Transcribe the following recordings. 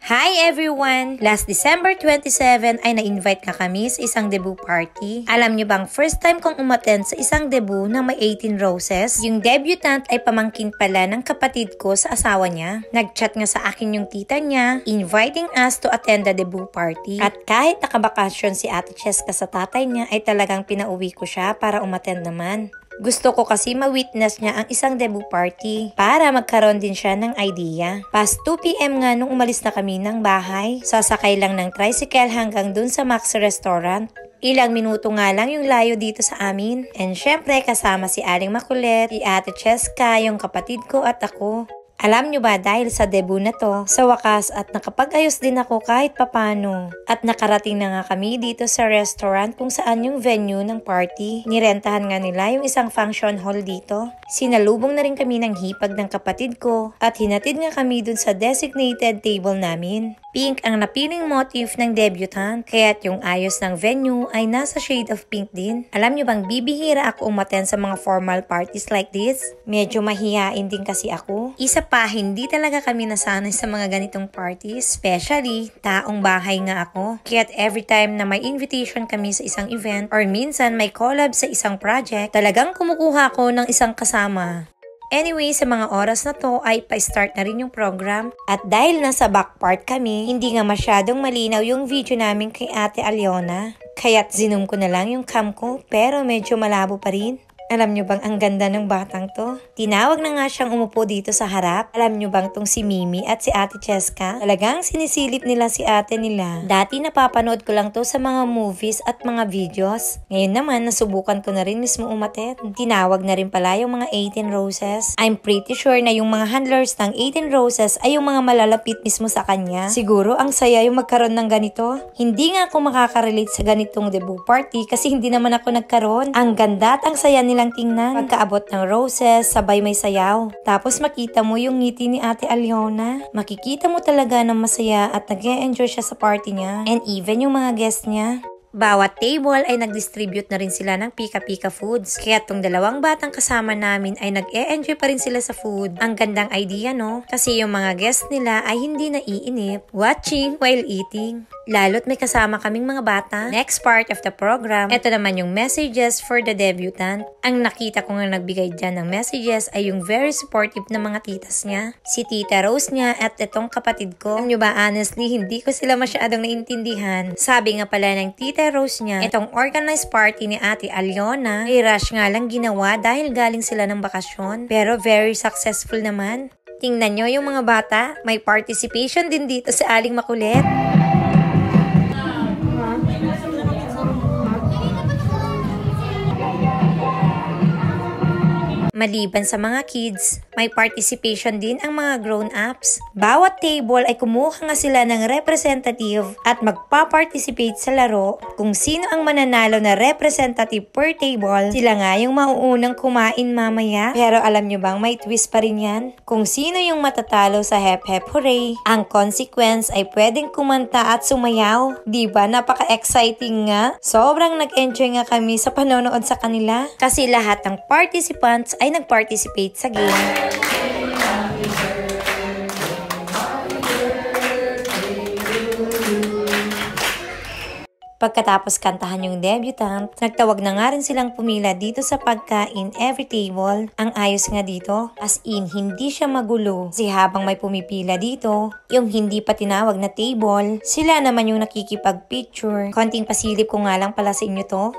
Hi everyone! Last December 27 ay na-invite nga kami sa isang debut party. Alam niyo bang first time kong umattend sa isang debut na may 18 roses? Yung debutant ay pamangkin pala ng kapatid ko sa asawa niya. Nag-chat nga sa akin yung tita niya, inviting us to attend the debut party. At kahit nakabakasyon si Ate Cheska sa tatay niya ay talagang pinauwi ko siya para umattend naman. Gusto ko kasi ma-witness niya ang isang debut party para magkaroon din siya ng idea. Past 2 PM nga nung umalis na kami ng bahay, sasakay lang ng tricycle hanggang dun sa Max Restaurant. Ilang minuto nga lang yung layo dito sa amin. And syempre kasama si Aling Makulit, si Ate Cheska, yung kapatid ko at ako. Alam nyo ba dahil sa debut na to, sa wakas at nakapag-ayos din ako kahit papano. At nakarating na nga kami dito sa restaurant kung saan yung venue ng party. Nirentahan nga nila yung isang function hall dito. Sinalubong na rin kami ng hipag ng kapatid ko at hinatid nga kami dun sa designated table namin. Pink ang napiling motif ng debutant, kaya't yung ayos ng venue ay nasa shade of pink din. Alam nyo bang bibihira ako umattend sa mga formal parties like this? Medyo mahihain din kasi ako. Isa pa, hindi talaga kami nasanay sa mga ganitong parties, especially taong bahay nga ako. Kaya't every time na may invitation kami sa isang event or minsan may collab sa isang project, talagang kumukuha ko ng isang kasama. Anyway, sa mga oras na to ay pa-start na rin yung program. At dahil nasa back part kami, hindi nga masyadong malinaw yung video namin kay Ate Aliona. Kaya't zoom ko na lang yung cam ko pero medyo malabo pa rin. Alam nyo bang ang ganda ng batang to? Tinawag na nga siyang umupo dito sa harap. Alam nyo bang tong si Mimi at si Ate Cheska? Talagang sinisilip nila si ate nila. Dati napapanood ko lang to sa mga movies at mga videos. Ngayon naman nasubukan ko na rin mismo umattend. Tinawag na rin pala yung mga 18 roses. I'm pretty sure na yung mga handlers ng 18 roses ay yung mga malalapit mismo sa kanya. Siguro ang saya yung magkaroon ng ganito. Hindi nga ako makaka-relate sa ganitong debut party kasi hindi naman ako nagkaroon. Ang ganda at ang saya nilang tingnan. Pagkaabot ng roses, sabay may sayaw. Tapos makita mo yung ngiti ni Ate Aliona. Makikita mo talaga na masaya at nag-e-enjoy siya sa party niya. And even yung mga guests niya. Bawat table ay nag-distribute na rin sila ng pika-pika foods. Kaya tong dalawang batang kasama namin ay nag-e-enjoy pa rin sila sa food. Ang gandang idea, no? Kasi yung mga guests nila ay hindi naiinip watching while eating. Lalo't may kasama kaming mga bata. Next part of the program, ito naman yung messages for the debutant. Ang nakita ko nga nagbigay dyan ng messages ay yung very supportive na mga titas niya. Si Tita Rose niya at itong kapatid ko. Alam nyo ba, honestly, hindi ko sila masyadong naintindihan. Sabi nga pala ng Tita Rose niya, itong organized party ni Ate Aliona ay rush nga lang ginawa dahil galing sila ng bakasyon. Pero very successful naman. Tingnan nyo yung mga bata, may participation din dito sa Aling Makulit. Maliban sa mga kids, may participation din ang mga grown-ups. Bawat table ay kumuha nga sila ng representative at magpa-participate sa laro. Kung sino ang mananalo na representative per table, sila nga yung mauunang kumain mamaya. Pero alam nyo bang may twist pa rin yan? Kung sino yung matatalo sa Hep Hep Hooray, ang consequence ay pwedeng kumanta at sumayaw. Diba? Napaka-exciting nga. Sobrang nag-enjoy nga kami sa panonood sa kanila. Kasi lahat ng participants ay nag-participate sa game. Pagkatapos kantahan yung debutant, nagtawag na nga rin silang pumila dito sa pagkain every table. Ang ayos nga dito, as in hindi siya magulo. Kasi habang may pumipila dito, yung hindi pa tinawag na table, sila naman yung nakikipag-picture. Konting pasilip ko nga lang pala sa inyo to.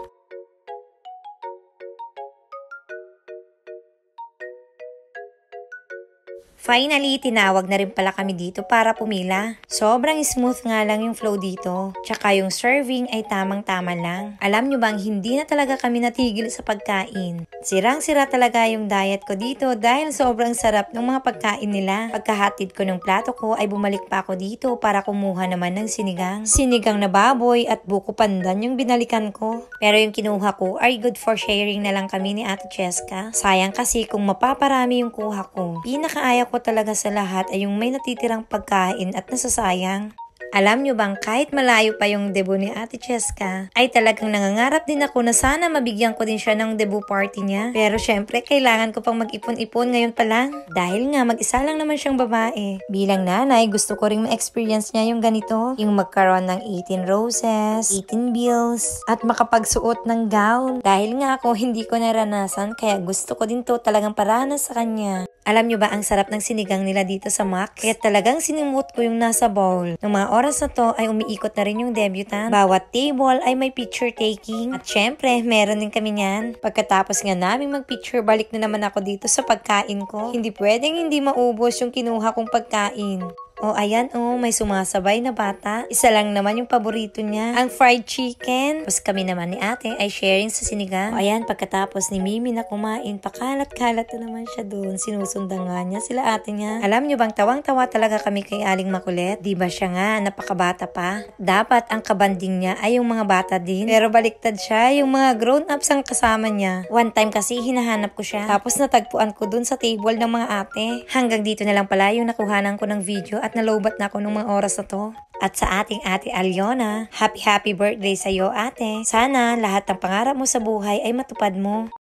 Finally, tinawag na rin pala kami dito para pumila. Sobrang smooth nga lang yung flow dito. Tsaka yung serving ay tamang-tama lang. Alam nyo bang hindi na talaga kami natigil sa pagkain. Sirang-sira talaga yung diet ko dito dahil sobrang sarap ng mga pagkain nila. Pagkahatid ko ng plato ko ay bumalik pa ako dito para kumuha naman ng sinigang. Sinigang na baboy at buko pandan yung binalikan ko. Pero yung kinuha ko ay good for sharing na lang kami ni Ate Cheska. Sayang kasi kung mapaparami yung kuha ko. Pinakaaya ko talaga sa lahat ay yung may natitirang pagkain at nasasayang. Alam nyo bang kahit malayo pa yung debut ni Ate Cheska, ay talagang nangangarap din ako na sana mabigyan ko din siya ng debut party niya. Pero syempre, kailangan ko pang mag-ipon-ipon ngayon pa lang. Dahil nga, mag-isa lang naman siyang babae. Bilang nanay, gusto ko ring ma-experience niya yung ganito. Yung magkaroon ng 18 roses, 18 bills, at makapagsuot ng gown. Dahil nga ako, hindi ko naranasan, kaya gusto ko din to talagang paranas sa kanya. Alam nyo ba ang sarap ng sinigang nila dito sa Max? Kaya talagang sinimut ko yung nasa bowl. Ng mga oras na to ay umiikot na rin yung debutant. Bawat table ay may picture taking. At syempre, meron din kami niyan. Pagkatapos nga naming mag-picture, balik na naman ako dito sa pagkain ko. Hindi pwedeng hindi maubos yung kinuha kong pagkain. O ayan may sumasabay na bata. Isa lang naman yung paborito niya, ang fried chicken. Tapos kami naman ni ate ay sharing sa sinigang. O ayan, pagkatapos ni Mimi na kumain, pakalat-kalat na naman siya doon. Sinusundan nga niya sila ate niya. Alam niyo bang tawang-tawa talaga kami kay Aling Makulit? Di ba siya nga, napakabata pa. Dapat ang kabanding niya ay yung mga bata din. Pero baliktad siya, yung mga grown-ups ang kasama niya. One time kasi hinahanap ko siya. Tapos natagpuan ko dun sa table ng mga ate. Hanggang dito na lang pala yung nakuhanan ko ng video at nalobat na ako ng mga oras na to. At sa ating ate Aliona, happy birthday sa iyo ate. Sana lahat ng pangarap mo sa buhay ay matupad mo.